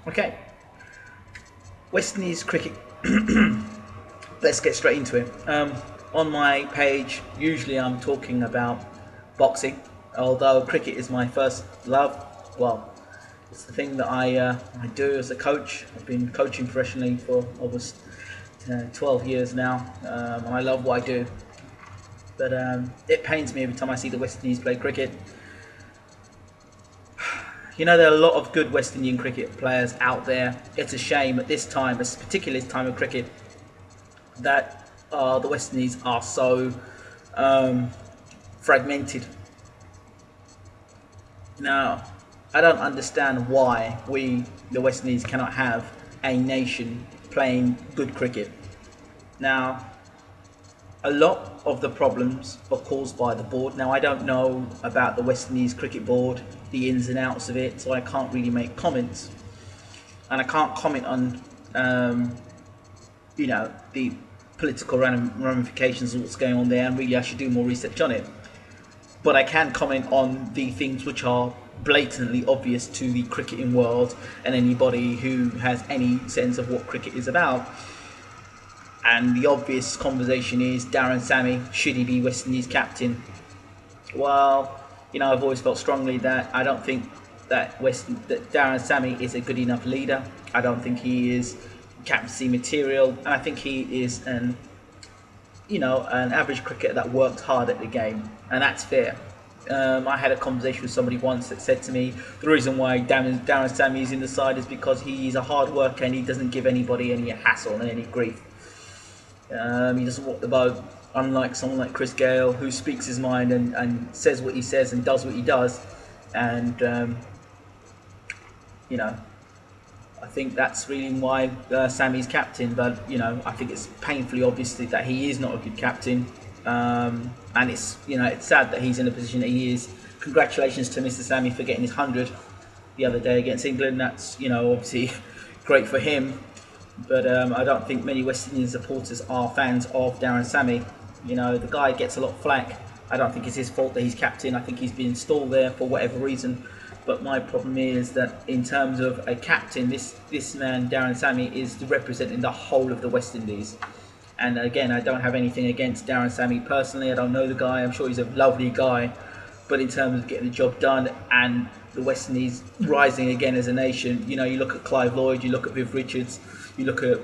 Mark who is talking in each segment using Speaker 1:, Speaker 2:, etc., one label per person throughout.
Speaker 1: Okay, West Indies cricket. Let's get straight into it. On my page, usually I'm talking about boxing, although cricket is my first love. Well, it's the thing that I do as a coach. I've been coaching professionally for almost 12 years now, and I love what I do. But it pains me every time I see the West Indies play cricket. You know, there are a lot of good West Indian cricket players out there. It's a shame at this time, particularly this time of cricket, that the West Indies are so fragmented. Now, I don't understand why we, the West Indies, cannot have a nation playing good cricket. Now, a lot of the problems are caused by the board. Now, I don't know about the West Indies cricket board, the ins and outs of it, so I can't really make comments. And I can't comment on, the political ramifications of what's going on there, and really I should do more research on it. But I can comment on the things which are blatantly obvious to the cricketing world and anybody who has any sense of what cricket is about. And the obvious conversation is Darren Sammy, should he be West Indies captain? Well, I've always felt strongly that I don't think that Darren Sammy is a good enough leader. I don't think he is captaincy material, and I think he is an average cricketer that worked hard at the game, and that's fair. I had a conversation with somebody once that said to me, the reason why Darren Sammy is in the side is because he's a hard worker and he doesn't give anybody any hassle and any grief. He doesn't walk the boat, unlike someone like Chris Gayle, who speaks his mind and says what he says and does what he does. And, I think that's really why Sammy's captain. But, I think it's painfully obvious that he is not a good captain. And it's sad that he's in the position that he is. Congratulations to Mr. Sammy for getting his 100 the other day against England. That's obviously great for him. But I don't think many West Indian supporters are fans of Darren Sammy. The guy gets a lot of flack. I don't think it's his fault that he's captain. I think he's been installed there for whatever reason. But my problem is that in terms of a captain, this man, Darren Sammy, is representing the whole of the West Indies. And again, I don't have anything against Darren Sammy personally. I don't know the guy. I'm sure he's a lovely guy. But in terms of getting the job done and the West Indies rising again as a nation, you look at Clive Lloyd, you look at Viv Richards, you look at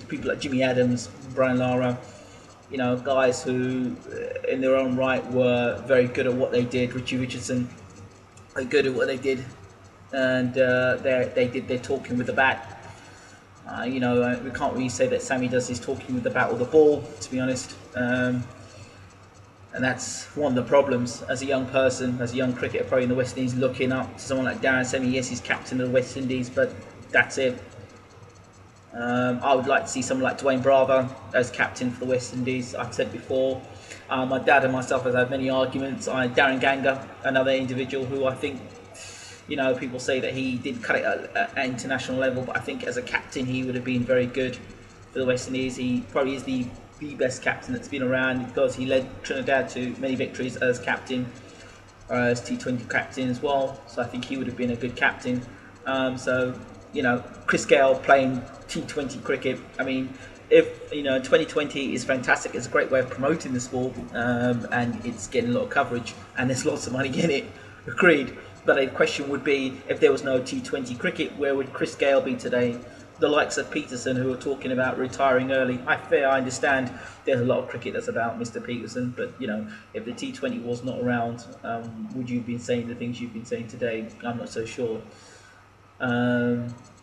Speaker 1: people like Jimmy Adams, Brian Lara, guys who in their own right were very good at what they did. Richie Richardson, very good at what they did, and they did their talking with the bat. We can't really say that Sammy does his talking with the bat or the ball, to be honest. And that's one of the problems as a young person, as a young cricketer, probably in the West Indies, looking up to someone like Darren Sammy. Yes, he's captain of the West Indies, but that's it. I would like to see someone like Dwayne Bravo as captain for the West Indies. I've said before, my dad and myself have had many arguments. Darren Ganga, another individual who I think, people say that he did cut it at international level, but I think as a captain he would have been very good for the West Indies. He probably is the best captain that's been around because he led Trinidad to many victories as captain, as T20 captain as well. So I think he would have been a good captain. Chris Gayle playing T20 cricket. I mean, if 2020 is fantastic. It's a great way of promoting the sport, and it's getting a lot of coverage, and there's lots of money in it. Agreed. But a question would be, if there was no T20 cricket, where would Chris Gayle be today? The likes of Peterson, who are talking about retiring early. I understand there's a lot of cricket that's about Mr. Peterson, but if the T20 was not around, would you have been saying the things you've been saying today? I'm not so sure.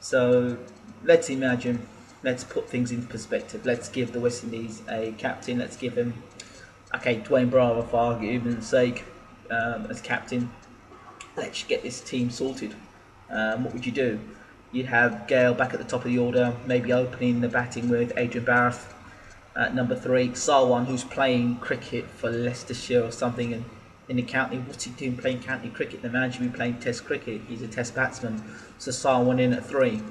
Speaker 1: So let's imagine, let's put things into perspective. Let's give the West Indies a captain. Let's give him, Dwayne Bravo for argument's sake, as captain. Let's get this team sorted. What would you do? You'd have Gayle back at the top of the order, maybe opening the batting with Adrian Barrath at number 3. Sarwan, who's playing cricket for Leicestershire or something, and in the county, what's he doing playing county cricket? The man should be playing test cricket. He's a test batsman. So Sarwan in at 3.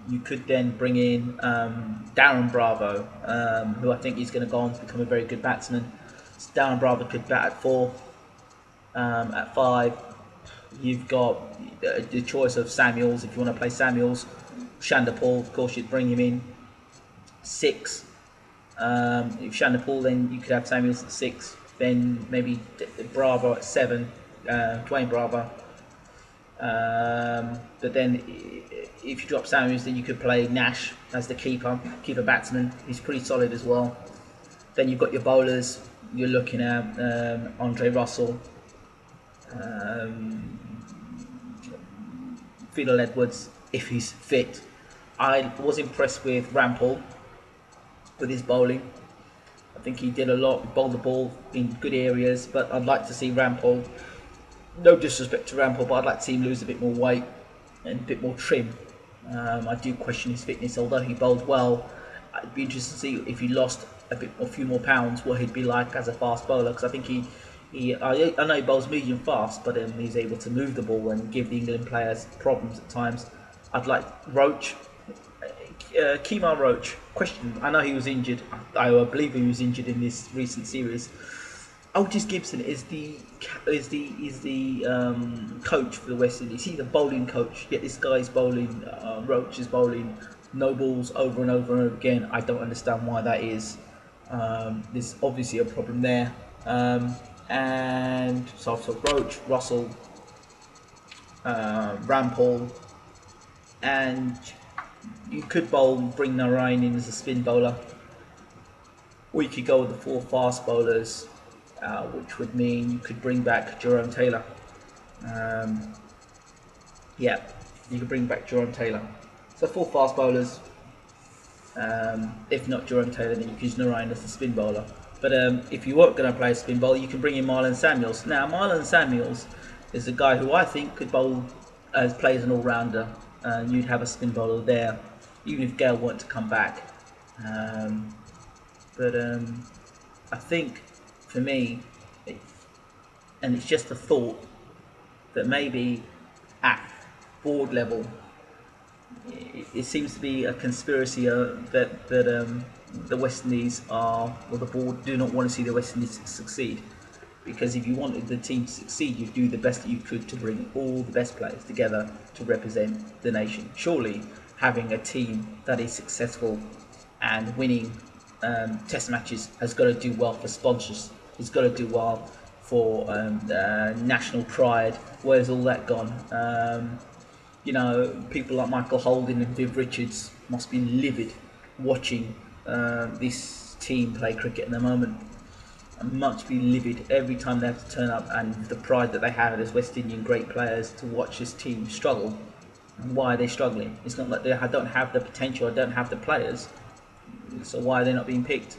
Speaker 1: You could then bring in Darren Bravo, who I think is going to go on to become a very good batsman. So Darren Bravo could bat at 4, at 5. You've got the choice of Samuels if you want to play Samuels. Shandapal, of course, you'd bring him in 6. If Shandapal, then you could have Samuels at 6. Then maybe Bravo at 7. Dwayne Bravo. But then if you drop Samuels, then you could play Nash as the keeper batsman. He's pretty solid as well. Then you've got your bowlers. You're looking at Andre Russell, Fiddle Edwards if he's fit. I was impressed with Rampal with his bowling. I think he did a lot, bowled the ball in good areas, but I'd like to see Rampal, no disrespect to Rampal, but I'd like to see him lose a bit more weight and a bit more trim. I do question his fitness, although he bowled well. I'd be interested to see if he lost a few more pounds, what he'd be like as a fast bowler, because I think I know he bowls medium fast, but he's able to move the ball and give the England players problems at times. I'd like Roach, Kemar Roach. Question: I know he was injured. I believe he was injured in this recent series. Ottis Gibson is the coach for the West Indies. He's the bowling coach. Yet this guy's bowling. Roach is bowling no balls over and over and over again. I don't understand why that is. There's obviously a problem there. And so Roach, Russell, Rampal, and you could bowl, bring Narayan in as a spin bowler, or you could go with the 4 fast bowlers, which would mean you could bring back Jerome Taylor. Yeah, you could bring back Jerome Taylor. So 4 fast bowlers. If not Jerome Taylor, then you could use Narayan as a spin bowler. But if you weren't going to play a spin bowler, you can bring in Marlon Samuels. Now, Marlon Samuels is a guy who I think could bowl play as an all-rounder. You'd have a spin bowler there, even if Gayle weren't to come back. But I think, for me, and it's just a thought, that maybe at board level, it seems to be a conspiracy that the West Indies or the board do not want to see the West Indies succeed. Because if you wanted the team to succeed, you'd do the best that you could to bring all the best players together to represent the nation. Surely, having a team that is successful and winning test matches has got to do well for sponsors. It's got to do well for national pride. Where's all that gone? You know, people like Michael Holding and Viv Richards must be livid watching this team play cricket at the moment. Must be livid every time they have to turn up, and the pride that they have as West Indian great players to watch this team struggle. And why are they struggling? It's not like they don't have the potential, or don't have the players. So why are they not being picked?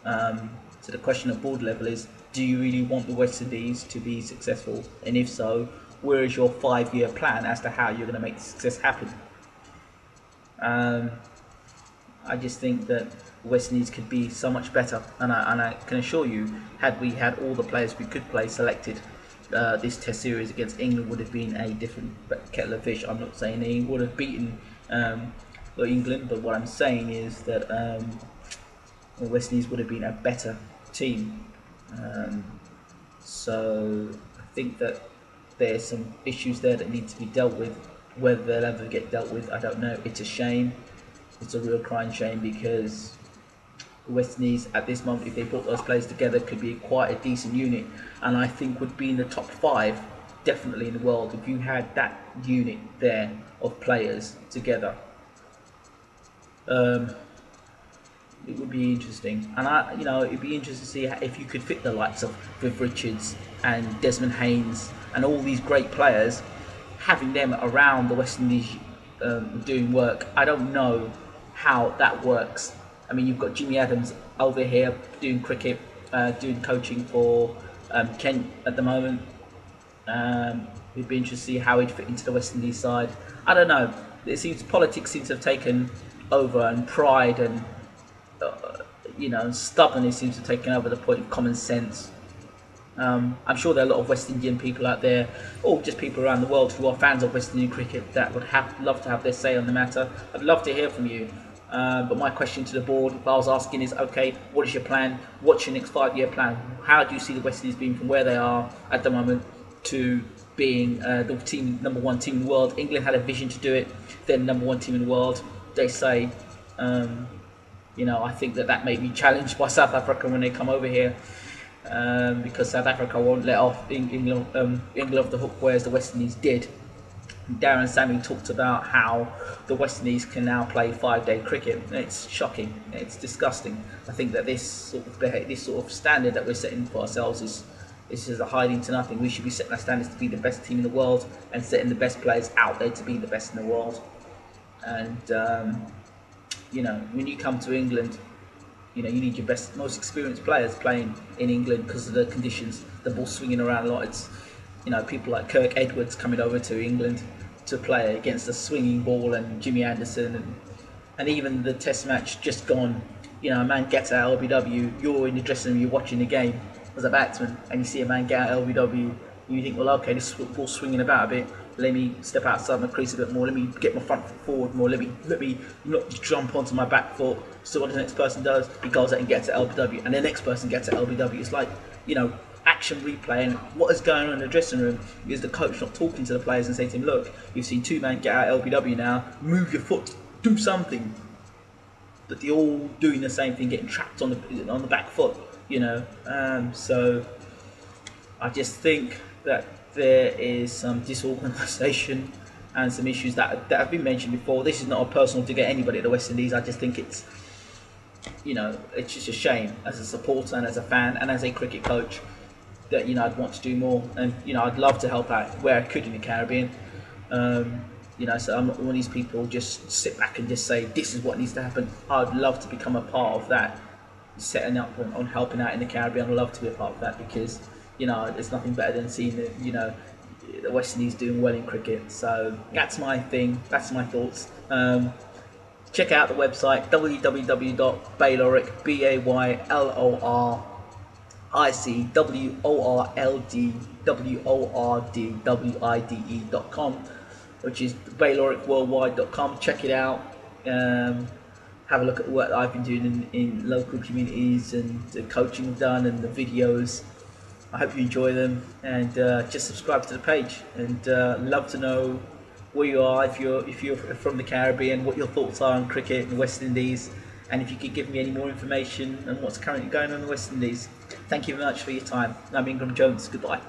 Speaker 1: So the question at board level is: do you really want the West Indies to be successful? And if so, where is your 5-year plan as to how you're going to make the success happen? I just think that West Indies could be so much better, and I can assure you, had we had all the players we could play selected, this Test series against England would have been a different kettle of fish. I'm not saying they would have beaten England, but what I'm saying is that the West Indies would have been a better team. So I think that there's some issues there that need to be dealt with. Whether they'll ever get dealt with, I don't know. It's a shame. It's a real crying shame, because the West Indies at this moment, if they put those players together, could be quite a decent unit, and I think would be in the top 5 definitely in the world if you had that unit there of players together. It would be interesting, and it'd be interesting to see if you could fit the likes of Viv Richards and Desmond Haynes and all these great players, having them around the West Indies doing work. I don't know how that works. I mean, you've got Jimmy Adams over here doing cricket, doing coaching for Kent at the moment. It'd be interesting to see how he'd fit into the West Indies side. I don't know. It seems politics seems to have taken over, and pride and stubbornness seems to have taken over the point of common sense. I'm sure there are a lot of West Indian people out there, or just people around the world who are fans of West Indian cricket, that would love to have their say on the matter. I'd love to hear from you. But my question to the board, if I was asking, is okay, what is your plan? What's your next 5-year plan? How do you see the West Indies being from where they are at the moment to being the #1 team in the world. England had a vision to do it. They're the #1 team in the world. They say, I think that may be challenged by South Africa when they come over here, because South Africa won't let off England off the hook, whereas the West Indies did. Darren and Sammy talked about how the West Indies can now play 5-day cricket. It's shocking. It's disgusting. I think that this sort of standard that we're setting for ourselves is a hiding to nothing. We should be setting our standards to be the best team in the world and setting the best players out there to be the best in the world. And when you come to England, you need your best, most experienced players playing in England because of the conditions. The ball swinging around a lot. It's people like Kirk Edwards coming over to England to play against a swinging ball, and Jimmy Anderson, and even the Test match just gone. A man gets out LBW. You're in the dressing room, you're watching the game as a batsman, and you see a man get out LBW. You think, well, okay, this ball's swinging about a bit. Let me step outside my crease a bit more. Let me get my front foot forward more. Let me not jump onto my back foot. So what the next person does, he goes out and gets at LBW, and the next person gets at LBW. It's like, action replay. And what is going on in the dressing room is the coach not talking to the players and saying to him, look, you've seen two men get out LBW now. Move your foot. Do something. But they're all doing the same thing, getting trapped on the back foot. So I just think that there is some disorganisation and some issues that have been mentioned before. This is not a personal dig at anybody at the West Indies. I just think it's just a shame as a supporter and as a fan and as a cricket coach that I'd want to do more, and I'd love to help out where I could in the Caribbean. So I'm not one of these people just sit back and just say this is what needs to happen. I'd love to become a part of that, setting up on helping out in the Caribbean. I'd love to be a part of that because there's nothing better than seeing the West Indies doing well in cricket. So that's my thing. That's my thoughts. Check out the website www.bayloric BAYLORICWORLDWORDWIDE.com, which is bayloricworldwide.com. Check it out. Have a look at the work that I've been doing in local communities and the coaching I've done and the videos. I hope you enjoy them, and just subscribe to the page. And love to know where you are, if you're from the Caribbean, what your thoughts are on cricket in the West Indies, and if you could give me any more information on what's currently going on in the West Indies. Thank you very much for your time. I'm Ingram Jones. Goodbye.